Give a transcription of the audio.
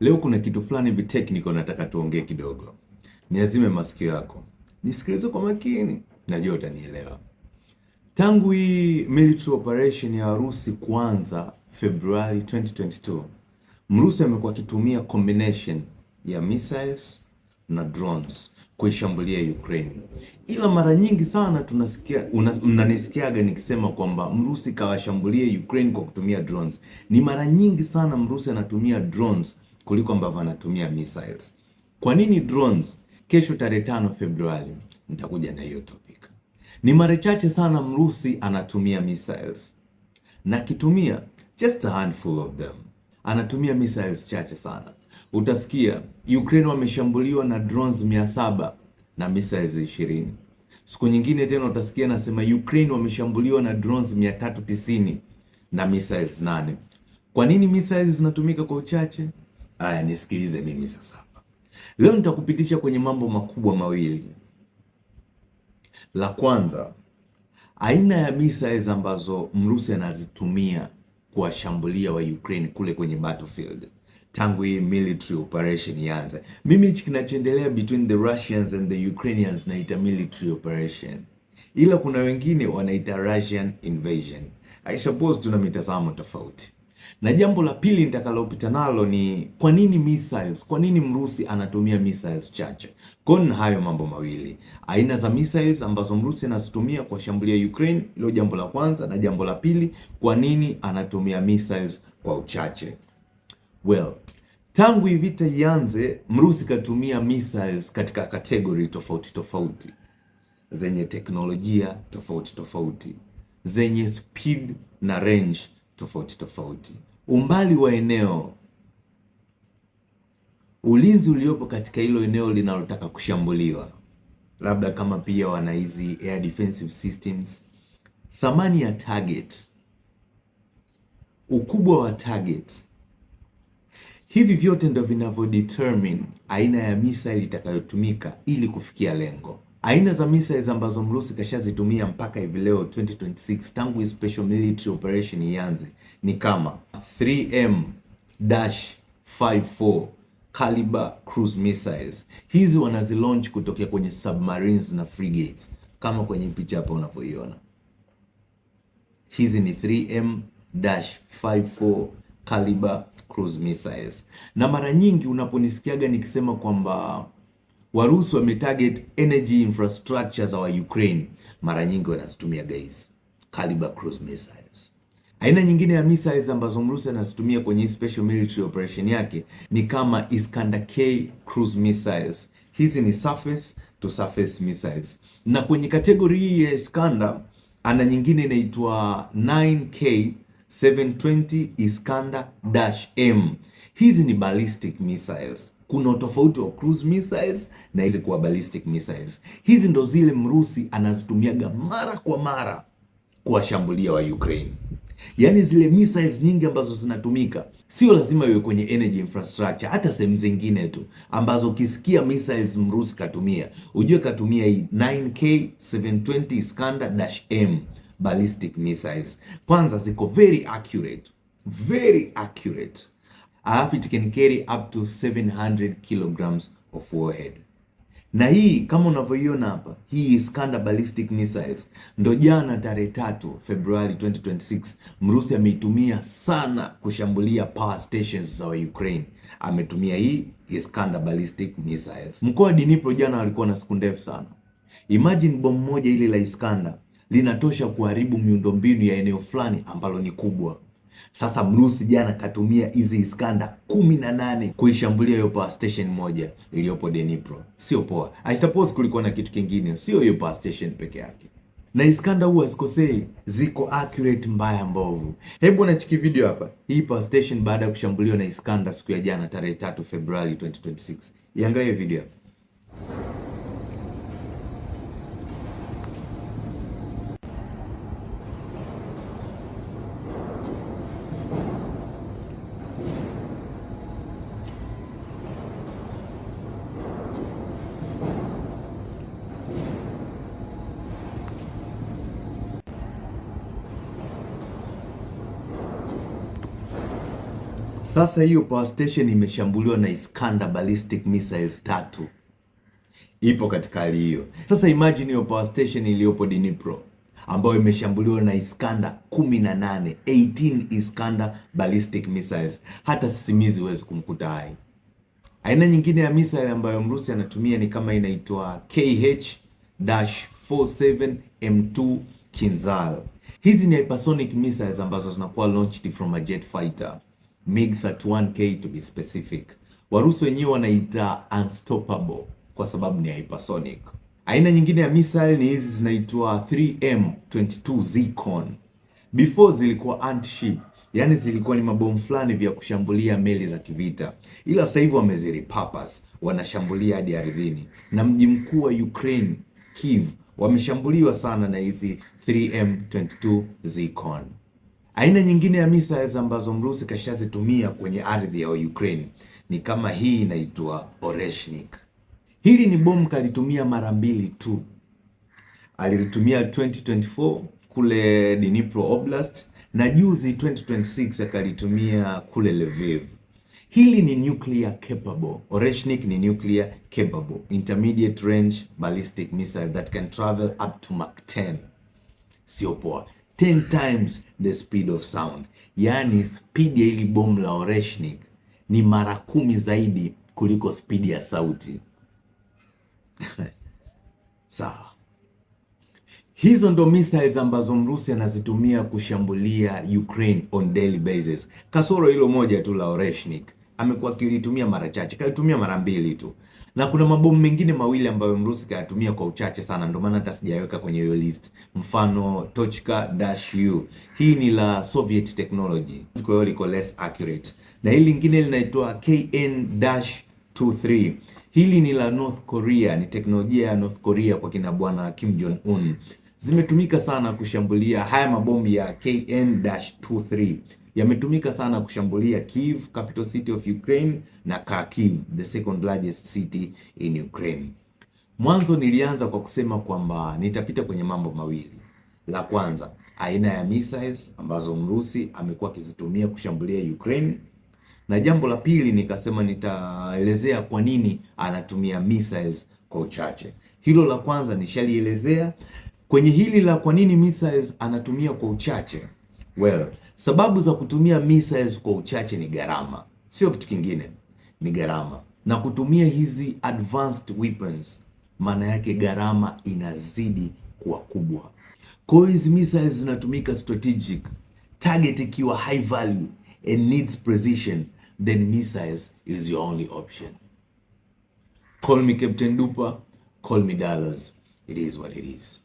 Leo kuna kitu fulani hivi technical nataka tuongee kidogo. Niazime masikio yako, nisikilize kwa makini, najua utanielewa. Tangu hii military operation ya Urusi kuanza Februari 2022, Mrusi amekuwa akitumia combination ya missiles na drones kuishambulia Ukraine. Ila mara nyingi sana mnanisikiaga nikisema kwamba Mrusi kawashambulia Ukraine kwa kutumia drones. Ni mara nyingi sana Mrusi anatumia drones kuliko ambavyo anatumia missiles. Kwa nini drones? Kesho tarehe 5 Februari nitakuja na hiyo topic. Ni mara chache sana Mrusi anatumia missiles, na kitumia just a handful of them. Anatumia missiles chache sana. Utasikia Ukraine wameshambuliwa na drones 700 na missiles 20. Siku nyingine tena utasikia nasema Ukraine wameshambuliwa na drones 390 na missiles 8. Kwa nini missiles zinatumika kwa uchache? Aya, nisikilize mimi sasa hapa. Leo nitakupitisha kwenye mambo makubwa mawili. La kwanza, aina ya missiles ambazo Mrusi anazitumia kuwashambulia wa Ukraine kule kwenye battlefield tangu hii military operation ianze. Mimi hichi kinachoendelea between the Russians and the Ukrainians naita military operation, ila kuna wengine wanaita Russian invasion. I suppose tuna mitazamo tofauti. Na jambo la pili nitakalopita nalo ni kwa nini missiles? Kwa nini Mrusi anatumia missiles chache? Kuna hayo mambo mawili. Aina za missiles ambazo Mrusi anazitumia kuwashambulia Ukraine, hilo jambo la kwanza, na jambo la pili, kwa nini anatumia missiles kwa uchache? Well, tangu hii vita ianze, Mrusi katumia missiles katika kategori tofauti tofauti, zenye teknolojia tofauti tofauti, zenye speed na range tofauti tofauti, umbali wa eneo, ulinzi uliopo katika hilo eneo linalotaka kushambuliwa, labda kama pia wana hizi air defensive systems, thamani ya target, ukubwa wa target. Hivi vyote ndio vinavyo determine aina ya missile itakayotumika ili kufikia lengo. Aina za missiles ambazo Mrusi kashazitumia mpaka hivi leo 2026 tangu hii special military operation ianze ni kama 3M-54 caliber cruise missiles. Hizi wanazilaunch kutokea kwenye submarines na frigates kama kwenye picha hapa unavyoiona. Hizi ni 3M-54 caliber cruise missiles. Na mara nyingi unaponisikiaga nikisema kwamba Warusi wametarget energy infrastructure za wa Ukraine, mara nyingi wanazitumia guys caliber cruise missiles. Aina nyingine ya missiles ambazo Mrusi anazitumia kwenye special military operation yake ni kama Iskander K cruise missiles. Hizi ni surface to surface missiles. Na kwenye kategori hii ya Iskander ana nyingine inaitwa 9K 720 Iskander-M. Hizi ni ballistic missiles. Kuna tofauti wa cruise missiles na hizi kuwa ballistic missiles. Hizi ndo zile Mrusi anazitumiaga mara kwa mara kuwashambulia wa Ukraine. Yaani zile missiles nyingi ambazo zinatumika sio lazima iwe kwenye energy infrastructure, hata sehemu zingine tu ambazo ukisikia missiles Mrusi katumia, ujue katumia hii 9K 720 Iskander-M ballistic missiles. Kwanza ziko very accurate. Alafu it can carry up to 700 kilograms of warhead. Na hii kama unavyoiona hapa, hii Iskander ballistic missiles ndo jana tarehe 3 Februari 2026 Mrusi ameitumia sana kushambulia power stations za Ukraine. Ametumia hii Iskander ballistic missiles. Mkoa wa Dnipro jana walikuwa na siku ndefu sana. Imagine bomu moja ile la Iskander linatosha kuharibu miundombinu ya eneo fulani ambalo ni kubwa. Sasa Mrusi jana katumia hizi Iskander 18 kuishambulia hiyo power station moja iliyopo Dnipro. Sio poa. I suppose kulikuwa na kitu kingine, sio hiyo power station peke yake. Na Iskander huwa sikosei, ziko accurate mbaya mbovu. Hebu nachiki video hapa. Hii power station baada ya kushambuliwa na Iskander siku ya jana tarehe 3 Februari 2026. Iangalie video. Sasa hiyo power station imeshambuliwa na Iskander ballistic missiles 3, ipo katika hali hiyo. Sasa imagine hiyo power station iliyopo Dnipro ambayo imeshambuliwa na Iskander 18 Iskander ballistic missiles. Hata sisimizi huwezi kumkuta hai. Aina nyingine ya missile ambayo Mrusi anatumia ni kama inaitwa KH-47M2 Kinzhal. Hizi ni hypersonic missiles ambazo zinakuwa launched from a jet fighter MiG-31K to be specific. Warusi wenyewe wanaita unstoppable kwa sababu ni hypersonic. Aina nyingine ya missile ni hizi zinaitwa 3M22 Zircon. Before zilikuwa anti-ship, yani zilikuwa ni mabomu fulani vya kushambulia meli za kivita, ila sasa hivi wamezirepurpose, wanashambulia hadi ardhini. Na mji mkuu wa Ukraine Kiev wameshambuliwa sana na hizi 3M22 Zircon. Aina nyingine ya missiles ambazo Mrusi kashazitumia kwenye ardhi ya Ukraine ni kama hii inaitwa Oreshnik. Hili ni bomu kalitumia mara 2 tu. Alilitumia 2024 kule Dnipro Oblast na juzi 2026 akalitumia kule Lviv. Hili ni nuclear capable. Oreshnik ni nuclear capable intermediate range ballistic missile that can travel up to Mach 10. Sio poa. 10 times the speed of sound. Yaani speed ya hili bomu la Oreshnik ni mara 10 zaidi kuliko speed ya sauti. Sawa. Hizo ndo missiles ambazo Mrusi anazitumia kushambulia Ukraine on daily basis. Kasoro hilo moja tu la Oreshnik amekuwa akilitumia mara chache, kalitumia mara 2 tu. Na kuna mabomu mengine mawili ambayo Mrusi kayatumia kwa uchache sana, ndio maana hata sijaweka kwenye hiyo list. Mfano Tochka-U. Hii ni la Soviet technology, kwa hiyo liko less accurate. Na hili lingine linaitwa KN-23. Hili ni la North Korea, ni teknolojia ya North Korea kwa kina bwana Kim Jong Un. Zimetumika sana kushambulia haya mabomu ya KN-23. Yametumika sana kushambulia Kiev, capital city of Ukraine, na Kharkiv, the second largest city in Ukraine. Mwanzo nilianza kwa kusema kwamba nitapita kwenye mambo mawili. La kwanza, aina ya missiles ambazo Mrusi amekuwa akizitumia kushambulia Ukraine. Na jambo la pili nikasema nitaelezea kwa nini anatumia missiles kwa uchache. Hilo la kwanza nishalielezea. Kwenye hili la kwa nini missiles anatumia kwa uchache, well, sababu za kutumia missiles kwa uchache ni gharama. Sio kitu kingine, ni gharama. Na kutumia hizi advanced weapons, maana yake gharama inazidi kuwa kubwa. Kwa hiyo hizi missiles zinatumika strategic, target ikiwa high value and needs precision, then missiles is your only option. Call me Captain Duper, call me dollars. It is what it is.